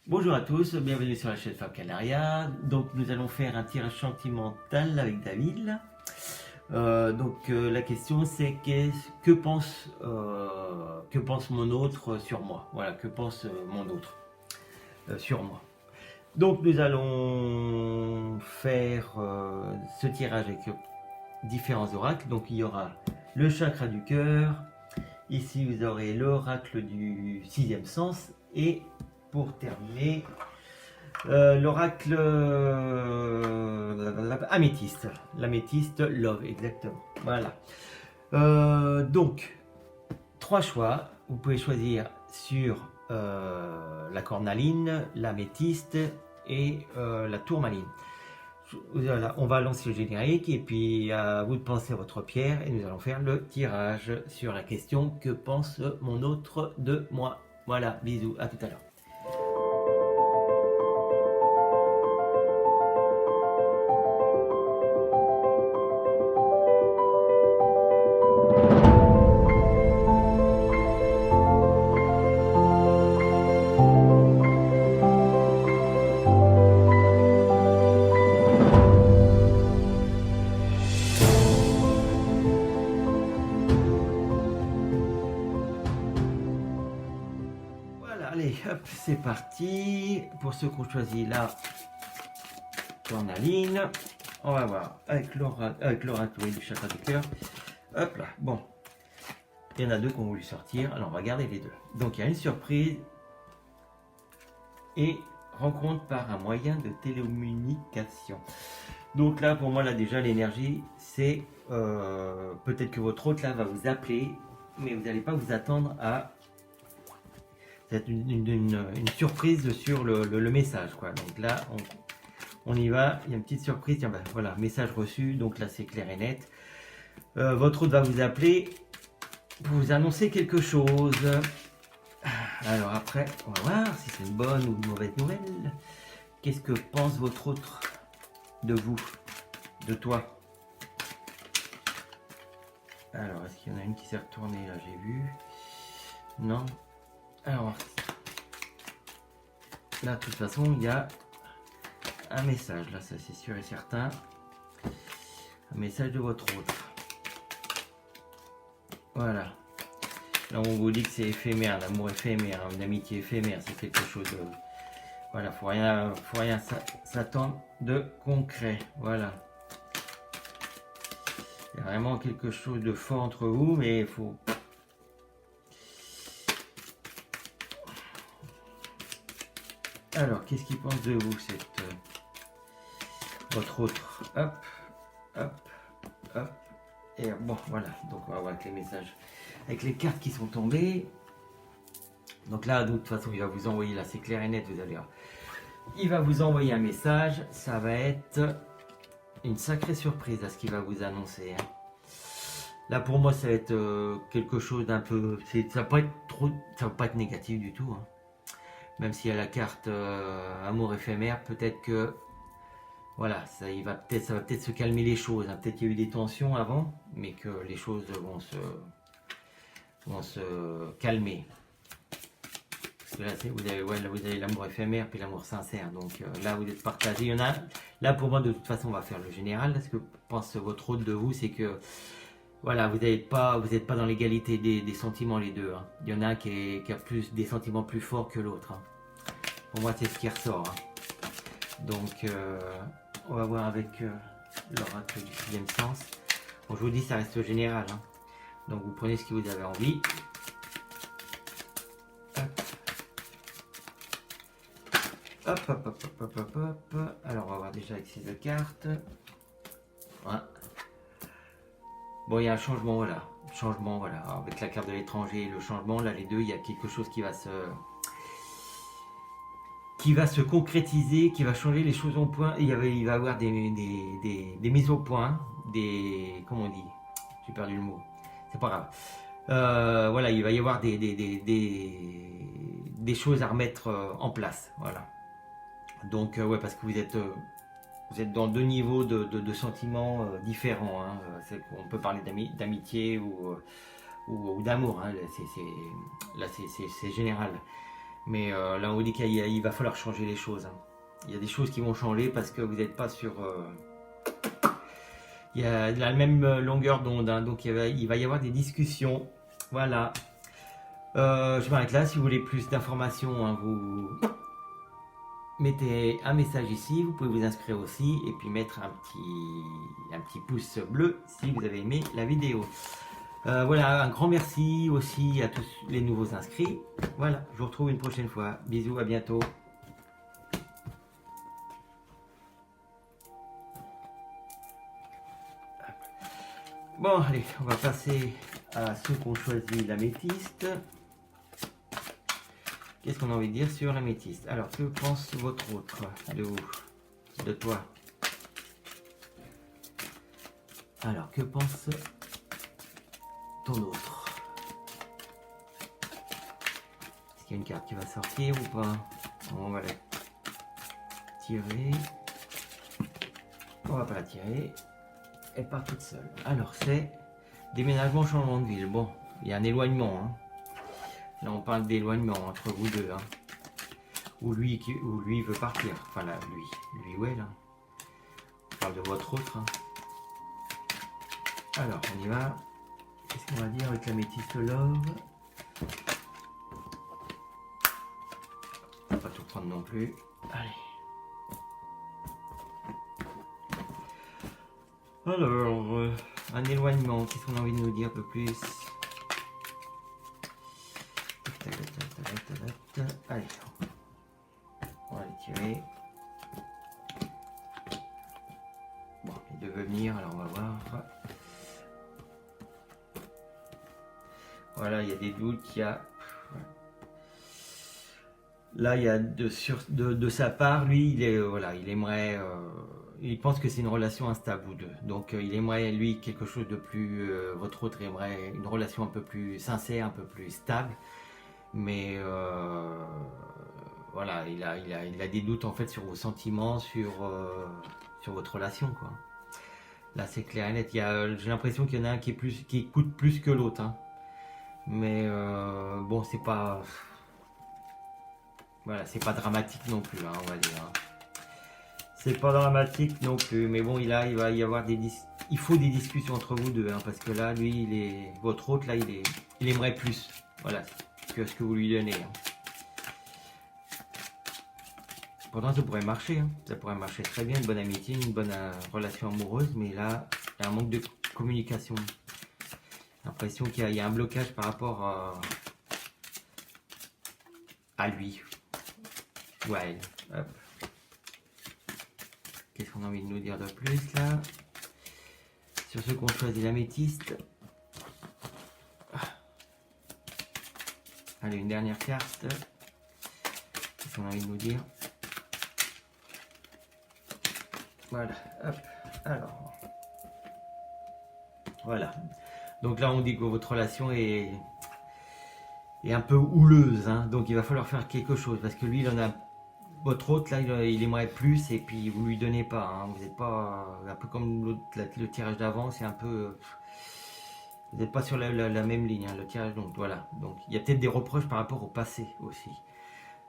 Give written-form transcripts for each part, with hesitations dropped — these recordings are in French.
Bonjour à tous, bienvenue sur la chaîne Fab Canaria. Donc nous allons faire un tirage sentimental avec David. Là. La question c'est que pense mon autre sur moi. Voilà, que pense mon autre sur moi. Donc nous allons faire ce tirage avec différents oracles. Donc il y aura le chakra du cœur. Ici vous aurez l'oracle du sixième sens et pour terminer l'oracle améthyste. L'améthyste love, exactement. Voilà. Donc, trois choix. Vous pouvez choisir sur la cornaline, l'améthyste et la tourmaline. Voilà, on va lancer le générique et puis à vous de penser à votre pierre et nous allons faire le tirage sur la question que pense mon autre de moi. Voilà, bisous, à tout à l'heure. Voilà, allez, hop, c'est parti. Pour ceux qui ont choisi la cornaline, on va voir avec l'oracle du chakra du cœur. Hop là, bon, il y en a deux qui ont voulu sortir, alors on va garder les deux. Donc il y a une surprise et rencontre par un moyen de télécommunication. Donc là, pour moi, là déjà, l'énergie, c'est peut-être que votre hôte là va vous appeler, mais vous n'allez pas vous attendre à c'est une surprise sur le message, quoi. Donc là, on y va. Il y a une petite surprise. Tiens, ben, voilà, message reçu. Donc là, c'est clair et net. Votre hôte va vous appeler pour vous annoncer quelque chose. Alors après, on va voir si c'est une bonne ou une mauvaise nouvelle. Qu'est-ce que pense votre hôte de vous, de toi? Alors, est-ce qu'il y en a une qui s'est retournée là? J'ai vu. Non. Alors, là, de toute façon, il y a un message. Là, ça c'est sûr et certain. Un message de votre autre. Voilà. Là, on vous dit que c'est éphémère, l'amour éphémère, une amitié éphémère. C'est quelque chose de... Voilà, faut rien s'attendre de concret. Voilà. Il y a vraiment quelque chose de fort entre vous, mais il faut... Alors, qu'est-ce qu'il pense de vous, votre autre? Hop, hop, hop. Et bon, voilà. Donc, on va voir avec les messages, avec les cartes qui sont tombées. Donc là, de toute façon, il va vous envoyer, là, c'est clair et net, vous allez voir. Il va vous envoyer un message. Ça va être une sacrée surprise à ce qu'il va vous annoncer. Hein. Là, pour moi, ça va être quelque chose d'un peu... Ça va pas être trop... Ça va pas être négatif du tout. Hein. Même s'il y a la carte amour éphémère, peut-être que voilà, ça va peut-être se calmer les choses. Hein. Peut-être qu'il y a eu des tensions avant, mais que les choses vont se calmer. Parce que là, vous avez l'amour éphémère puis l'amour sincère. Donc là, vous êtes partagé. Il y en a. Là, pour moi, de toute façon, on va faire le général. Ce que pense votre hôte de vous, c'est que voilà, vous n'êtes pas dans l'égalité des sentiments les deux. Hein. Il y en a un qui a plus des sentiments plus forts que l'autre. Hein. Pour moi, c'est ce qui ressort. Hein. Donc, on va voir avec l'oracle du sixième sens. Bon, je vous dis, ça reste général. Hein. Donc, vous prenez ce que vous avez envie. Hop, hop, hop, hop, hop, hop, hop. Alors, on va voir déjà avec ces deux cartes. Voilà. Bon, il y a un changement, voilà. Changement, voilà. Alors, avec la carte de l'étranger et le changement, là, les deux, il y a quelque chose qui va se concrétiser, qui va changer les choses au point. Il va y avoir des mises au point, comment on dit? J'ai perdu le mot. C'est pas grave. Voilà, il va y avoir des choses à remettre en place. Voilà. Donc, ouais, parce que vous êtes dans deux niveaux de sentiments différents. Hein. On peut parler d'amitié ou d'amour. Hein. Là, c'est général. Mais là, on vous dit qu'il va falloir changer les choses, hein. Il y a des choses qui vont changer parce que vous n'êtes pas sur... il y a la même longueur d'onde, hein, donc il va y avoir des discussions. Voilà. Je m'arrête là. Si vous voulez plus d'informations, hein, vous mettez un message ici. Vous pouvez vous inscrire aussi et puis mettre un petit pouce bleu si vous avez aimé la vidéo. Voilà, un grand merci aussi à tous les nouveaux inscrits. Voilà, je vous retrouve une prochaine fois. Bisous, à bientôt. Bon, allez, on va passer à ceux qui ont choisi l'améthyste. Qu'est-ce qu'on a envie de dire sur l'améthyste? Alors, que pense votre autre de vous, de toi? Alors, que pense ton autre? Est-ce qu'il y a une carte qui va sortir ou pas? On va la tirer. On va pas la tirer. Elle part toute seule. Alors, c'est déménagement, changement de ville. Bon, il y a un éloignement, hein. Là, on parle d'éloignement entre vous deux, hein. Ou lui veut partir. Enfin, là, lui ou elle, hein. On parle de votre autre, hein. Alors, on y va. Qu'est-ce qu'on va dire avec l'améthyste love? On va pas tout prendre non plus. Allez. Alors, un éloignement. Qu'est-ce qu'on a envie de nous dire un peu plus? Allez, on va les tirer. Bon, il devait venir, alors on va voir. Voilà, il y a des doutes, il y a... Là, il y a de sa part, lui, il aimerait... il pense que c'est une relation instable, vous deux. Donc, il aimerait, lui, quelque chose de plus... votre autre aimerait une relation un peu plus sincère, un peu plus stable. Mais voilà, il a des doutes en fait sur vos sentiments, sur votre relation, quoi. Là, c'est clair et net. J'ai l'impression qu'il y en a un qui coûte plus que l'autre, hein. Mais bon, c'est pas... Voilà, c'est pas dramatique non plus, hein, on va dire, hein. C'est pas dramatique non plus, mais bon, il va y avoir il faut des discussions entre vous deux, hein, parce que là, lui, votre autre, là, il aimerait plus, voilà, que ce que vous lui donnez, hein. Pourtant, ça pourrait marcher, hein. Ça pourrait marcher très bien, une bonne amitié, une bonne relation amoureuse, mais là, il y a un manque de communication. J'ai l'impression qu'il y a un blocage par rapport à lui. Ou à elle. Hop. Qu'est-ce qu'on a envie de nous dire de plus là? Sur ceux qui ont choisi l'améthyste. Allez, une dernière carte. Qu'est-ce qu'on a envie de nous dire? Voilà, hop, alors. Voilà. Donc là, on dit que votre relation est un peu houleuse, hein. Donc il va falloir faire quelque chose parce que lui, il en a... Votre autre, là, il aimerait plus et puis vous lui donnez pas, hein. Vous n'êtes pas... Un peu comme le tirage d'avant, c'est un peu... Vous n'êtes pas sur la même ligne, hein, le tirage. Donc voilà. Donc il y a peut-être des reproches par rapport au passé aussi.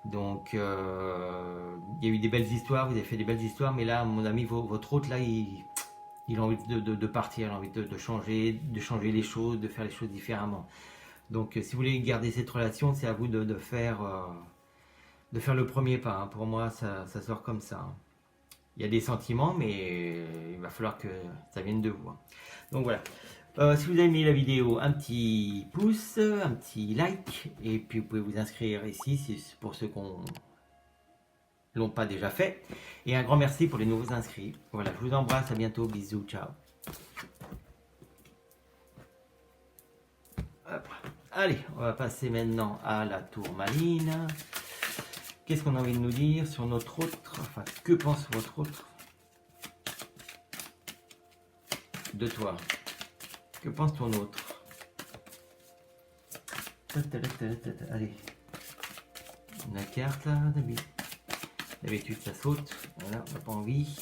Donc il y a eu des belles histoires, vous avez fait des belles histoires, mais là, mon ami, votre autre, là, il a envie de partir, il a envie de changer les choses, de faire les choses différemment. Donc si vous voulez garder cette relation, c'est à vous de faire le premier pas, hein. Pour moi, ça sort comme ça, hein. Il y a des sentiments, mais il va falloir que ça vienne de vous, hein. Donc voilà. Si vous avez aimé la vidéo, un petit pouce, un petit like, et puis vous pouvez vous inscrire ici si pour ceux qui ne l'ont pas déjà fait. Et un grand merci pour les nouveaux inscrits. Voilà, je vous embrasse, à bientôt, bisous, ciao. Hop. Allez, on va passer maintenant à la tourmaline. Qu'est-ce qu'on a envie de nous dire sur notre autre? Enfin, que pense votre autre de toi? Que pense ton autre? Allez. La carte là, d'habitude ça saute. Voilà, on n'a pas envie.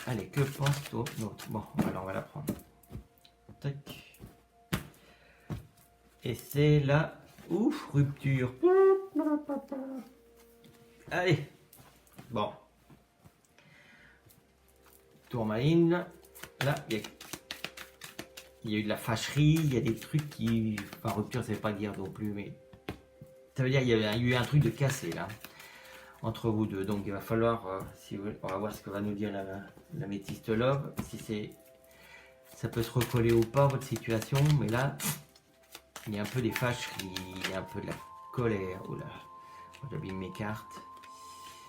Allez, que pense ton autre? Bon, alors on va la prendre. Tac. Et c'est la Ouf, rupture. Allez. Bon. Tourmaline. Là, il y a eu de la fâcherie, il y a des trucs qui... Enfin, rupture, ça veut pas dire non plus, mais... Ça veut dire qu'il y a eu un truc de cassé, là, entre vous deux. Donc, il va falloir... on va voir ce que va nous dire la métiste love. Si c'est... Ça peut se recoller ou pas, votre situation. Mais là, il y a un peu des fâcheries, il y a un peu de la colère. Oula, j'abîme mes cartes.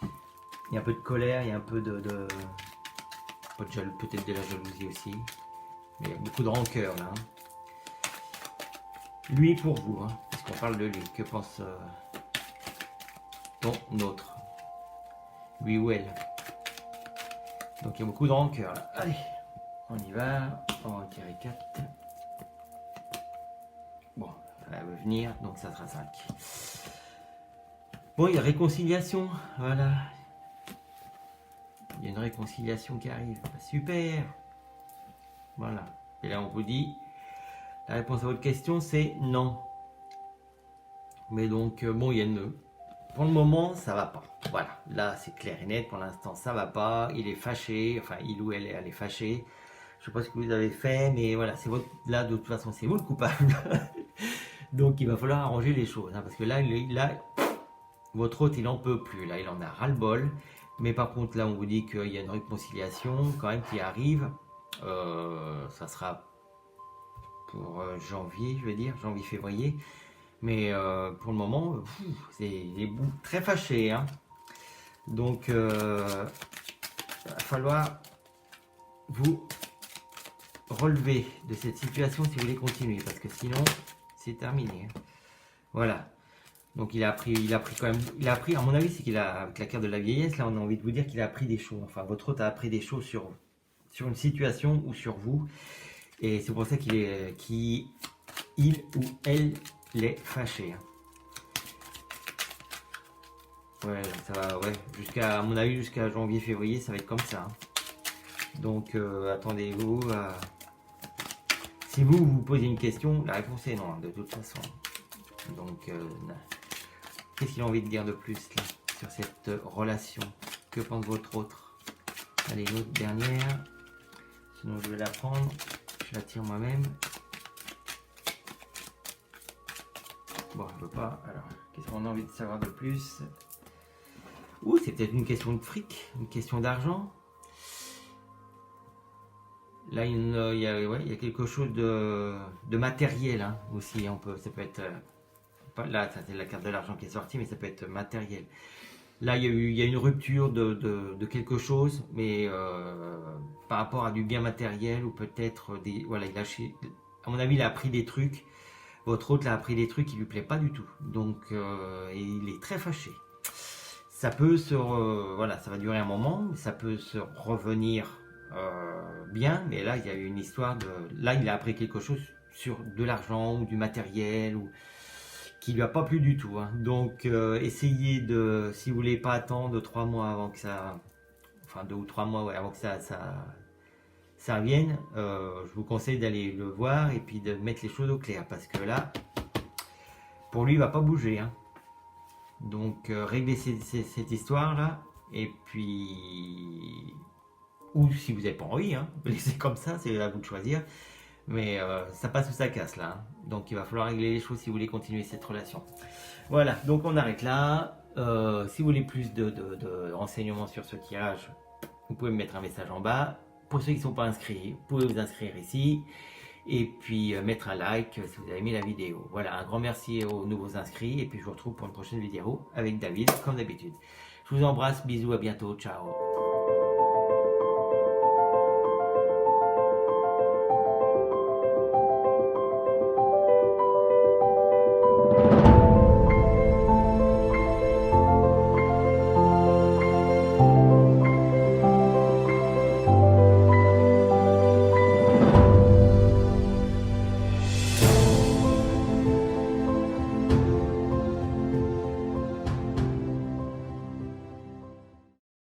Il y a un peu de colère, il y a un peu peut-être de la jalousie aussi. Mais il y a beaucoup de rancœur là. Lui pour vous, hein, parce qu'on parle de lui. Que pense ton autre? Lui ou elle? Donc il y a beaucoup de rancœur là. Allez, on y va. On va en tirer 4. Bon, elle veut venir, donc ça sera 5. Bon, il y a réconciliation. Voilà. Il y a une réconciliation qui arrive. Super. Voilà. Et là, on vous dit, la réponse à votre question, c'est non. Mais donc, bon, il y a une... Pour le moment, ça va pas. Voilà. Là, c'est clair et net. Pour l'instant, ça va pas. Il est fâché. Enfin, il ou elle est fâché. Je sais pas ce que vous avez fait, mais voilà, c'est votre... Là, de toute façon, c'est vous le coupable. Donc, il va falloir arranger les choses. Hein, parce que là, votre hôte, il en peut plus. Là, il en a ras-le-bol. Mais par contre, là, on vous dit qu'il y a une réconciliation quand même qui arrive. Ça sera pour janvier, je vais dire, janvier-février. Mais pour le moment, c'est des bouts très fâchés. Hein. Donc, il va falloir vous relever de cette situation si vous voulez continuer. Parce que sinon, c'est terminé. Hein. Voilà. Donc il a appris quand même, à mon avis, c'est qu'il a, avec la carte de la vieillesse, là on a envie de vous dire qu'il a appris des choses, enfin votre hôte a appris des choses sur une situation ou sur vous, et c'est pour ça il ou elle l'est fâché. Ouais, ça va, ouais, à mon avis, jusqu'à janvier-février, ça va être comme ça. Hein. Donc attendez-vous à... Si vous posez une question, la réponse est non, de toute façon. Donc... Qu'est-ce qu'il a envie de dire de plus là, sur cette relation? Que pense votre autre? Allez, une autre dernière. Sinon, je vais la prendre. Je la tire moi-même. Bon, je veux pas. Alors, qu'est-ce qu'on a envie de savoir de plus? Ouh, c'est peut-être une question de fric, une question d'argent. Là, il y a quelque chose de matériel hein, aussi. Ça peut être... Là, c'est la carte de l'argent qui est sortie, mais ça peut être matériel. Là, il y a une rupture de quelque chose, mais par rapport à du bien matériel ou peut-être des... Voilà, à mon avis, il a appris des trucs. Votre hôte a appris des trucs qui lui plaît pas du tout. Donc, et il est très fâché. Ça peut voilà, ça va durer un moment, mais ça peut se revenir bien. Mais là, il y a eu une histoire de... Là, il a appris quelque chose sur de l'argent ou du matériel ou... qui lui a pas plu du tout. Hein. Donc, essayez de, si vous voulez pas attendre 3 mois avant que ça, enfin 2 ou 3 mois ouais, avant que ça revienne, je vous conseille d'aller le voir et puis de mettre les choses au clair parce que là, pour lui, il va pas bouger. Hein. Donc, réglez cette histoire là et puis, ou si vous n'avez pas envie, hein, laissez comme ça, c'est à vous de choisir. Mais ça passe ou ça casse là. Hein. Donc il va falloir régler les choses si vous voulez continuer cette relation. Voilà, donc on arrête là. Si vous voulez plus de renseignements sur ce tirage, vous pouvez me mettre un message en bas. Pour ceux qui ne sont pas inscrits, vous pouvez vous inscrire ici. Et puis mettre un like si vous avez aimé la vidéo. Voilà, un grand merci aux nouveaux inscrits. Et puis je vous retrouve pour une prochaine vidéo avec David, comme d'habitude. Je vous embrasse, bisous, à bientôt, ciao.